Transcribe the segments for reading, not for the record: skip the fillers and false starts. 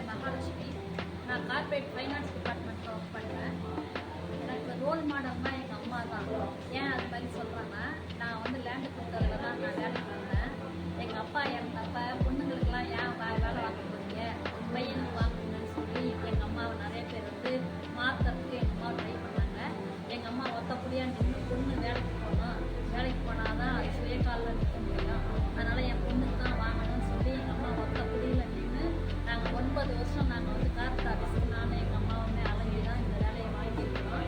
பேர் மகாலட்சுமி. நான் corporate finance டிபார்ட்மெண்ட்டில் ஒர்க் பண்ணுறேன். எனக்கு ரோல் மாடல்னா எங்கள் அம்மா தான். ஏன் அது மாதிரி சொல்கிறேன்னா, நான் வந்து லேண்டு கொடுத்ததுல தான் நான் வேலைக்கு வந்தேன். எங்கள் அப்பா இறந்தப்ப பொண்ணுங்களுக்கெல்லாம் ஏன் வேலை வாங்க போறீங்க, பையனுக்கு வாங்கணும்னு சொல்லி எங்கள் அம்மாவை நிறைய பேர் வந்து மாற்றுறதுக்கு எங்கள் அம்மா ட்ரை பண்ணாங்க. எங்கள் அம்மா ஒத்தப்படியாக நின்று பொண்ணு வேலைக்கு போகணும், வேலைக்கு போனால் தான் அது சுய காலில் நிற்க முடியும், அதனால் என் பொண்ணுக்கு தான் வாங்கணும்னு சொல்லி எங்கள் அம்மா ஒத்தப்படியில் நின்று நாங்கள் 9 வருஷம் நாங்கள் வந்து கார்பரேட் ஆஃபீஸுக்கு நானும் எங்கள் அம்மாவுமே அலைஞ்சி தான் இந்த வேலையை வாங்கியிருக்கிறோம்.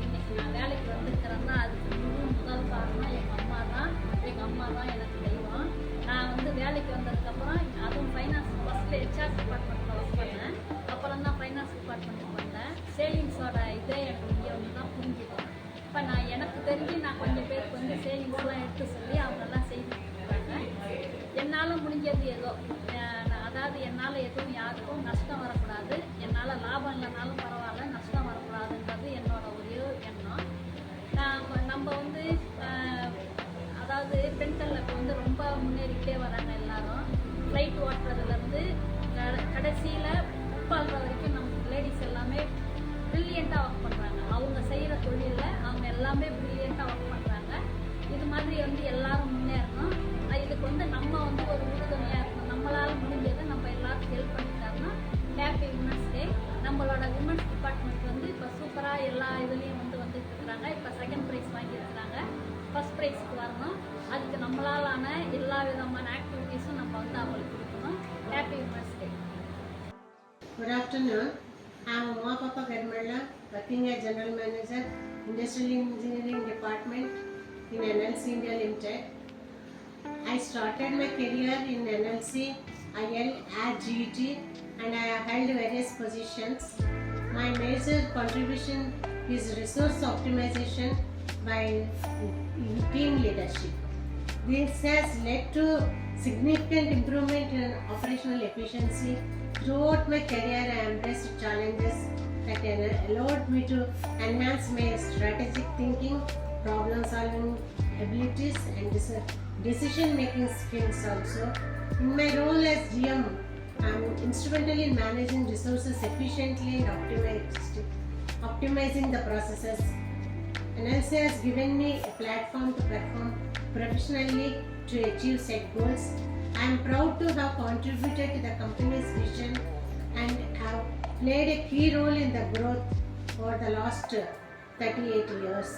இன்னைக்கு நான் வேலைக்கு வந்திருக்கிறேன்னா அதுக்கு முதல் காரணம் எங்கள் அம்மா தான். எங்கள் அம்மா தான் எனக்கு தெய்வம். நான் வந்து வேலைக்கு வந்ததுக்கப்புறம் அதுவும் ஃபைனான்ஸ் ஃபஸ்ட்டில் ஹெச்ஆர் டிபார்ட்மெண்ட்டில் ஒர்க் பண்ணேன். அப்புறம் தான் ஃபைனான்ஸ் டிபார்ட்மெண்ட்டுக்கு வந்தேன். சேவிங்ஸோட இதே எனக்கு இங்கே வந்து தான் புரிஞ்சுக்கும். இப்போ நான் எனக்கு தெரிஞ்சு நான் கொஞ்சம் பேருக்கு வந்து சேவிங்ஸ்லாம் எடுத்து சொல்லி அவங்கெல்லாம் செய்து கொடுக்குறாங்க. என்னால் முடிஞ்சது ஏதோ அதாவது என்னால் எதுவும் யாருக்கும் நஷ்டம் வரக்கூடாது, என்னால் லாபம் இல்லைனாலும் பரவாயில்ல, நஷ்டம் வரக்கூடாதுன்றது என்னோட ஒரே எண்ணம். நம்ம வந்து அதாவது பெண்கள் இப்போ வந்து ரொம்ப முன்னேறிக்கிட்டே வராங்க. எல்லாரும் ஃப்ளைட் ஓட்டுறதுலேருந்து கடைசியில் ஃபுட்பால் வரைக்கும் நம்ம லேடிஸ் எல்லாமே ப்ரில்லியண்ட்டாக ஒர்க் பண்ணுறாங்க. அவங்க செய்கிற தொழிலில் அவங்க எல்லாமே ப்ரில்லியண்ட்டாக ஒர்க் பண்ணுறாங்க. இது மாதிரி வந்து எல்லாரும் முன்னேறணும். இதுக்கு வந்து நம்ம வந்து ஒரு உறுதுணையாக இருக்கணும். நம்மளால் முடிஞ்சதை நம்ம எல்லாருக்கும் ஹெல்ப் பண்ணிட்டாங்கன்னா ஹாப்பி உமன்ஸ் டே. நம்மளோட உமன்ஸ் டிபார்ட்மெண்ட் வந்து இப்போ சூப்பராக எல்லா இதுலேயும் வந்துட்டு இருக்கிறாங்க. இப்போ செகண்ட் ப்ரைஸ் வாங்கியிருக்கிறாங்க. ஃபர்ஸ்ட் ப்ரைஸ்க்கு வரணும். அதுக்கு நம்மளாலான எல்லா விதமான ஆக்டிவிட்டீஸும் நம்ம வந்து அவங்களுக்கு கொடுக்கணும். Happy women's day. Good afternoon. I am Uma Papa Garmalla, working as General Manager, Industrial Engineering Department in NLC India Limited. I started my career in NLC IL at GET and I have held various positions. My major contribution is resource optimization by team leadership. This has led to significant improvement in operational efficiency. Throughout my career, I embraced challenges that allowed me to enhance my strategic thinking, problem-solving abilities, and decision-making skills also. In my role as GM, I am instrumental in managing resources efficiently and optimizing the processes. NLC has given me a platform to perform professionally to achieve set goals. I am proud to have contributed to the company's vision and have played a key role in the growth over the last 38 years.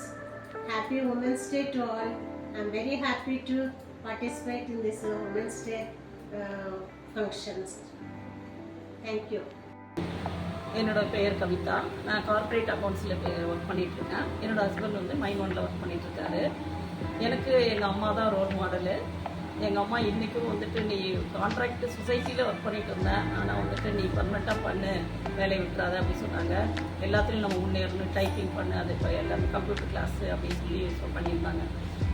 Happy Women's Day to all. I am very happy to participate in this Women's Day functions. Thank you. என்னோட பெயர் கவிதா. நான் corporate அக்கௌண்ட்ஸில் work பண்ணிகிட்ருக்கேன். என்னோடய husband வந்து மைன்1ல் work பண்ணிகிட்ருக்காரு. எனக்கு எங்கள் அம்மா தான் ரோல் மாடலு. எங்கள் அம்மா இன்றைக்கும் வந்துட்டு நீ கான்ட்ராக்ட் சொசைட்டியில் ஒர்க் பண்ணிட்டு இருந்தேன், ஆனால் வந்துட்டு நீ பர்மனெண்ட்டாக பண்ணு, வேலையை விட்டுறாத அப்படின்னு சொன்னாங்க. எல்லாத்துலேயும் நம்ம முன்னேறணும், டைப்பிங் பண்ணு, அது இப்போ எல்லாமே கம்ப்யூட்டர் கிளாஸு அப்படின்னு சொல்லி பண்ணியிருந்தாங்க.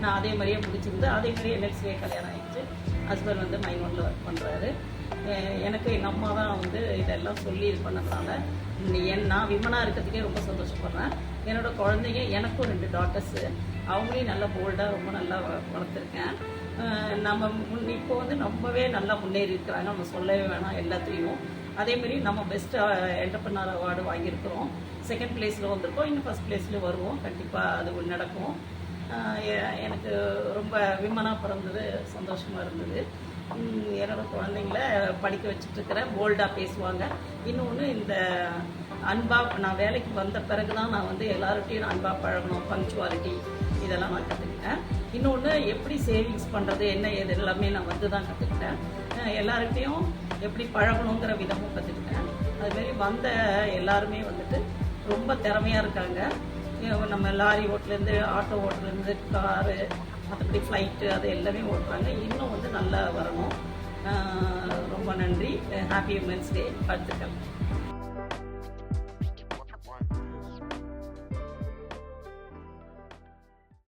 நான் அதே மாதிரியே முடிச்சிருந்தேன். அதே மாதிரியே NLCலே கல்யாணம் ஆகிடுச்சு. ஹஸ்பண்ட் வந்து மைன்1ல் ஒர்க் பண்ணுறாரு. எனக்கு எங்கள் அம்மா தான் வந்து இதெல்லாம் சொல்லி இது பண்ணதுனால நான் விமனாக இருக்கிறதுக்கே ரொம்ப சந்தோஷப்படுறேன். என்னோடய குழந்தைங்க, எனக்கும் 2 டாட்டர்ஸு, அவங்களையும் நல்லா போல்டாக ரொம்ப நல்லா வளர்த்துருக்கேன். நம்ம இப்போ வந்து ரொம்பவே நல்லா முன்னேறி இருக்கிறாங்க, நம்ம சொல்லவே வேணாம் எல்லாத்துலேயும். அதேமாரி நம்ம பெஸ்ட் என்டர்பிரனர் அவார்டு வாங்கியிருக்கிறோம். செகண்ட் பிளேஸில் வந்திருக்கோம். இன்னும் ஃபஸ்ட் பிளேஸில் வருவோம். கண்டிப்பாக அது நடக்கும். எனக்கு ரொம்ப விமனாக பிறந்தது சந்தோஷமாக இருந்தது. என்னோடய குழந்தைங்கள படிக்க வச்சுட்ருக்கிறேன். போல்டாக பேசுவாங்க. இன்னொன்று இந்த அன்பாக நான் வேலைக்கு வந்த பிறகு தான் நான் வந்து எல்லார்கிட்டையும் அன்பாக பழகணும், பங்க்சுவாலிட்டி இதெல்லாம் நான் கற்றுக்கிட்டேன். இன்னொன்று எப்படி சேவிங்ஸ் பண்ணுறது என்ன ஏது எல்லாமே நான் வந்து தான் கற்றுக்கிட்டேன். எல்லார்கிட்டையும் எப்படி பழகணுங்கிற விதமும் கற்றுக்கிட்டேன். அதுமாரி வந்த எல்லாருமே வந்துட்டு ரொம்ப திறமையாக இருக்காங்க. நம்ம லாரி ஓட்டுலேருந்து, ஆட்டோ ஓட்டுலேருந்து, காரு, மற்றபடி ஃப்ளைட்டு, அது எல்லாமே ஓட்டுறாங்க. இன்னும் வந்து நல்லா வரணும். ரொம்ப நன்றி. ஹாப்பி உமன்ஸ் டே வாழ்த்துக்கள்.